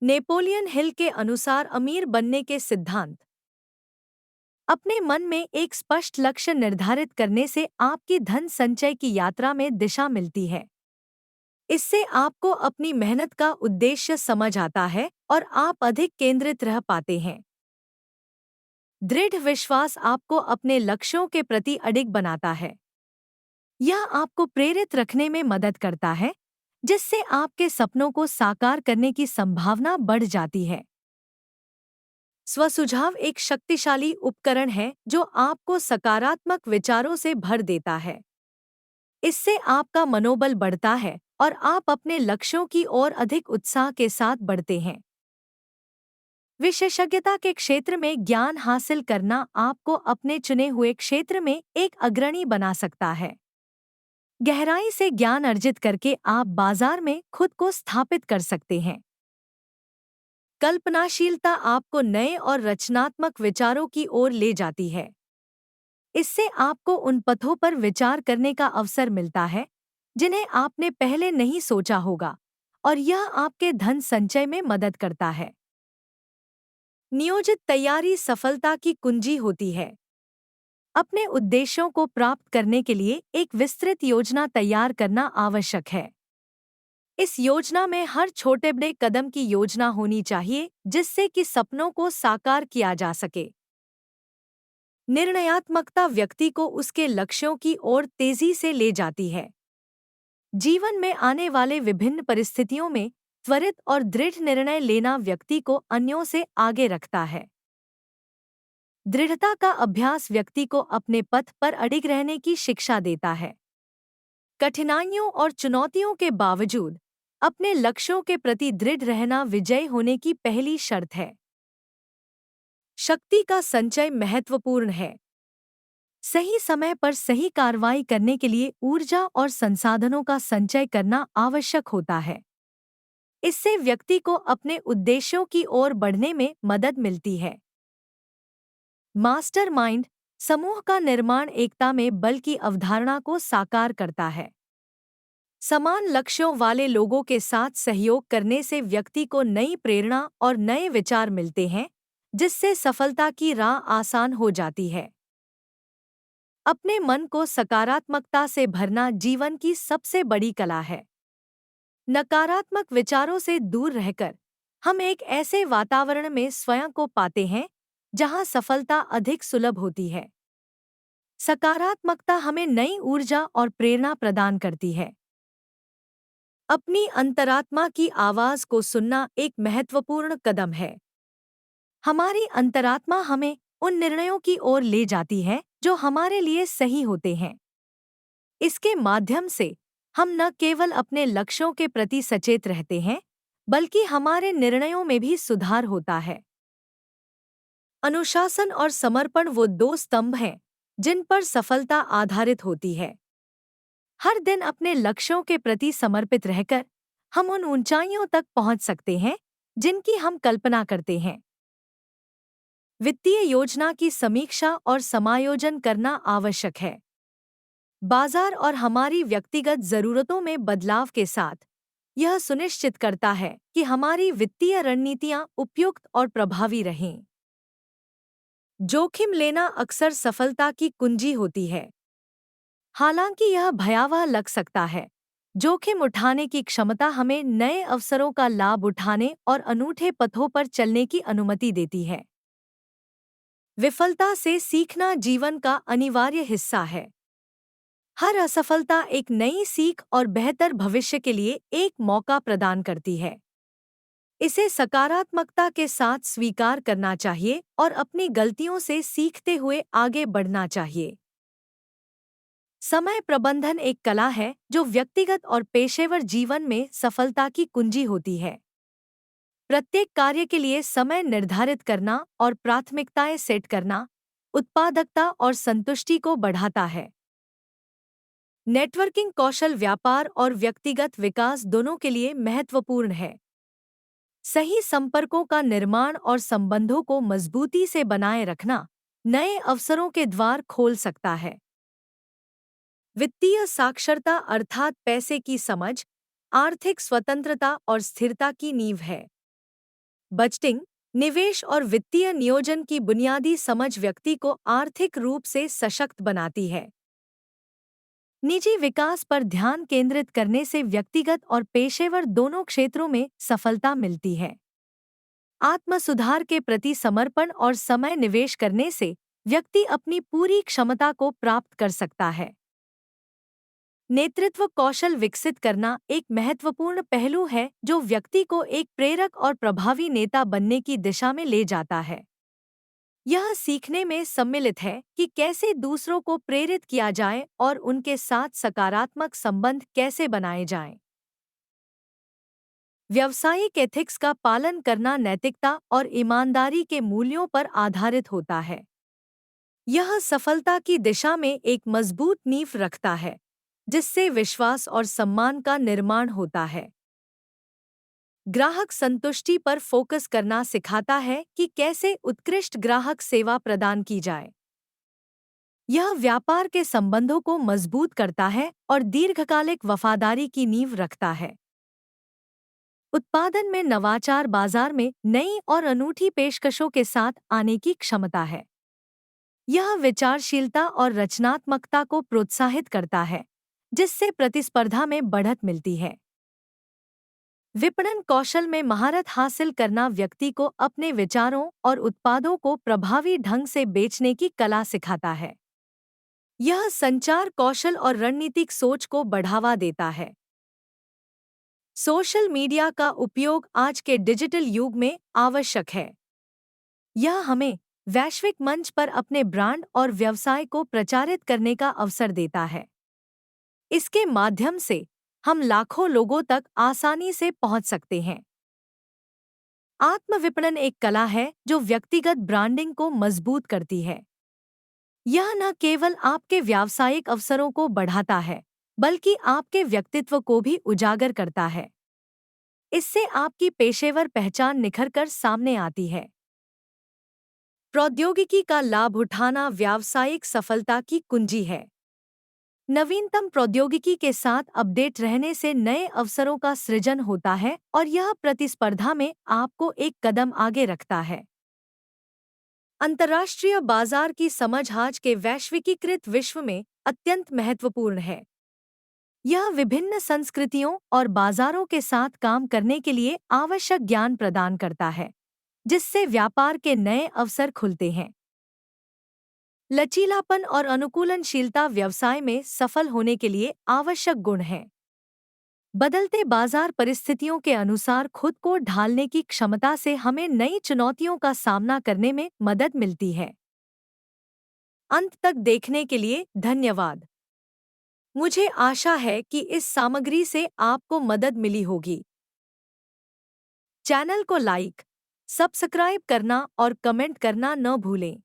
Napoleon Hill के अनुसार अमीर बनने के सिद्धांत। अपने मन में एक स्पष्ट लक्ष्य निर्धारित करने से आपकी धन संचय की यात्रा में दिशा मिलती है। इससे आपको अपनी मेहनत का उद्देश्य समझ आता है और आप अधिक केंद्रित रह पाते हैं। दृढ़ विश्वास आपको अपने लक्ष्यों के प्रति अडिग बनाता है। यह आपको प्रेरित रखने में मदद करता है, जिससे आपके सपनों को साकार करने की संभावना बढ़ जाती है। स्वसुझाव एक शक्तिशाली उपकरण है जो आपको सकारात्मक विचारों से भर देता है। इससे आपका मनोबल बढ़ता है और आप अपने लक्ष्यों की ओर अधिक उत्साह के साथ बढ़ते हैं। विशेषज्ञता के क्षेत्र में ज्ञान हासिल करना आपको अपने चुने हुए क्षेत्र में एक अग्रणी बना सकता है। गहराई से ज्ञान अर्जित करके आप बाजार में खुद को स्थापित कर सकते हैं। कल्पनाशीलता आपको नए और रचनात्मक विचारों की ओर ले जाती है। इससे आपको उन पथों पर विचार करने का अवसर मिलता है जिन्हें आपने पहले नहीं सोचा होगा, और यह आपके धन संचय में मदद करता है। नियोजित तैयारी सफलता की कुंजी होती है। अपने उद्देश्यों को प्राप्त करने के लिए एक विस्तृत योजना तैयार करना आवश्यक है। इस योजना में हर छोटे बड़े कदम की योजना होनी चाहिए, जिससे कि सपनों को साकार किया जा सके। निर्णयात्मकता व्यक्ति को उसके लक्ष्यों की ओर तेजी से ले जाती है। जीवन में आने वाले विभिन्न परिस्थितियों में त्वरित और दृढ़ निर्णय लेना व्यक्ति को अन्यों से आगे रखता है। दृढ़ता का अभ्यास व्यक्ति को अपने पथ पर अडिग रहने की शिक्षा देता है। कठिनाइयों और चुनौतियों के बावजूद अपने लक्ष्यों के प्रति दृढ़ रहना विजयी होने की पहली शर्त है। शक्ति का संचय महत्वपूर्ण है। सही समय पर सही कार्रवाई करने के लिए ऊर्जा और संसाधनों का संचय करना आवश्यक होता है। इससे व्यक्ति को अपने उद्देश्यों की ओर बढ़ने में मदद मिलती है। मास्टरमाइंड समूह का निर्माण एकता में बल की अवधारणा को साकार करता है। समान लक्ष्यों वाले लोगों के साथ सहयोग करने से व्यक्ति को नई प्रेरणा और नए विचार मिलते हैं, जिससे सफलता की राह आसान हो जाती है। अपने मन को सकारात्मकता से भरना जीवन की सबसे बड़ी कला है। नकारात्मक विचारों से दूर रहकर हम एक ऐसे वातावरण में स्वयं को पाते हैं जहां सफलता अधिक सुलभ होती है। सकारात्मकता हमें नई ऊर्जा और प्रेरणा प्रदान करती है। अपनी अंतरात्मा की आवाज को सुनना एक महत्वपूर्ण कदम है। हमारी अंतरात्मा हमें उन निर्णयों की ओर ले जाती है जो हमारे लिए सही होते हैं। इसके माध्यम से हम न केवल अपने लक्ष्यों के प्रति सचेत रहते हैं, बल्कि हमारे निर्णयों में भी सुधार होता है। अनुशासन और समर्पण वो दो स्तंभ हैं जिन पर सफलता आधारित होती है। हर दिन अपने लक्ष्यों के प्रति समर्पित रहकर हम उन ऊंचाइयों तक पहुंच सकते हैं जिनकी हम कल्पना करते हैं। वित्तीय योजना की समीक्षा और समायोजन करना आवश्यक है। बाजार और हमारी व्यक्तिगत जरूरतों में बदलाव के साथ यह सुनिश्चित करता है कि हमारी वित्तीय रणनीतियां उपयुक्त और प्रभावी रहें। जोखिम लेना अक्सर सफलता की कुंजी होती है। हालांकि यह भयावह लग सकता है, जोखिम उठाने की क्षमता हमें नए अवसरों का लाभ उठाने और अनूठे पथों पर चलने की अनुमति देती है। विफलता से सीखना जीवन का अनिवार्य हिस्सा है। हर असफलता एक नई सीख और बेहतर भविष्य के लिए एक मौका प्रदान करती है। इसे सकारात्मकता के साथ स्वीकार करना चाहिए और अपनी गलतियों से सीखते हुए आगे बढ़ना चाहिए। समय प्रबंधन एक कला है जो व्यक्तिगत और पेशेवर जीवन में सफलता की कुंजी होती है। प्रत्येक कार्य के लिए समय निर्धारित करना और प्राथमिकताएं सेट करना उत्पादकता और संतुष्टि को बढ़ाता है। नेटवर्किंग कौशल व्यापार और व्यक्तिगत विकास दोनों के लिए महत्वपूर्ण है। सही संपर्कों का निर्माण और संबंधों को मजबूती से बनाए रखना नए अवसरों के द्वार खोल सकता है। वित्तीय साक्षरता अर्थात पैसे की समझ, आर्थिक स्वतंत्रता और स्थिरता की नींव है। बजटिंग, निवेश और वित्तीय नियोजन की बुनियादी समझ व्यक्ति को आर्थिक रूप से सशक्त बनाती है। निजी विकास पर ध्यान केंद्रित करने से व्यक्तिगत और पेशेवर दोनों क्षेत्रों में सफलता मिलती है। आत्म सुधार के प्रति समर्पण और समय निवेश करने से व्यक्ति अपनी पूरी क्षमता को प्राप्त कर सकता है। नेतृत्व कौशल विकसित करना एक महत्वपूर्ण पहलू है जो व्यक्ति को एक प्रेरक और प्रभावी नेता बनने की दिशा में ले जाता है। यह सीखने में सम्मिलित है कि कैसे दूसरों को प्रेरित किया जाए और उनके साथ सकारात्मक संबंध कैसे बनाए जाएं। व्यावसायिक एथिक्स का पालन करना नैतिकता और ईमानदारी के मूल्यों पर आधारित होता है। यह सफलता की दिशा में एक मजबूत नींव रखता है, जिससे विश्वास और सम्मान का निर्माण होता है। ग्राहक संतुष्टि पर फोकस करना सिखाता है कि कैसे उत्कृष्ट ग्राहक सेवा प्रदान की जाए। यह व्यापार के संबंधों को मजबूत करता है और दीर्घकालिक वफादारी की नींव रखता है। उत्पादन में नवाचार बाजार में नई और अनूठी पेशकशों के साथ आने की क्षमता है। यह विचारशीलता और रचनात्मकता को प्रोत्साहित करता है, जिससे प्रतिस्पर्धा में बढ़त मिलती है। विपणन कौशल में महारत हासिल करना व्यक्ति को अपने विचारों और उत्पादों को प्रभावी ढंग से बेचने की कला सिखाता है। यह संचार कौशल और रणनीतिक सोच को बढ़ावा देता है। सोशल मीडिया का उपयोग आज के डिजिटल युग में आवश्यक है। यह हमें वैश्विक मंच पर अपने ब्रांड और व्यवसाय को प्रचारित करने का अवसर देता है। इसके माध्यम से हम लाखों लोगों तक आसानी से पहुंच सकते हैं। आत्मविपणन एक कला है जो व्यक्तिगत ब्रांडिंग को मजबूत करती है। यह न केवल आपके व्यावसायिक अवसरों को बढ़ाता है, बल्कि आपके व्यक्तित्व को भी उजागर करता है। इससे आपकी पेशेवर पहचान निखर कर सामने आती है। प्रौद्योगिकी का लाभ उठाना व्यावसायिक सफलता की कुंजी है। नवीनतम प्रौद्योगिकी के साथ अपडेट रहने से नए अवसरों का सृजन होता है और यह प्रतिस्पर्धा में आपको एक कदम आगे रखता है। अंतर्राष्ट्रीय बाजार की समझ आज के वैश्विकीकृत विश्व में अत्यंत महत्वपूर्ण है। यह विभिन्न संस्कृतियों और बाजारों के साथ काम करने के लिए आवश्यक ज्ञान प्रदान करता है, जिससे व्यापार के नए अवसर खुलते हैं। लचीलापन और अनुकूलनशीलता व्यवसाय में सफल होने के लिए आवश्यक गुण हैं। बदलते बाजार परिस्थितियों के अनुसार खुद को ढालने की क्षमता से हमें नई चुनौतियों का सामना करने में मदद मिलती है। अंत तक देखने के लिए धन्यवाद। मुझे आशा है कि इस सामग्री से आपको मदद मिली होगी। चैनल को लाइक, सब्सक्राइब करना और कमेंट करना न भूलें।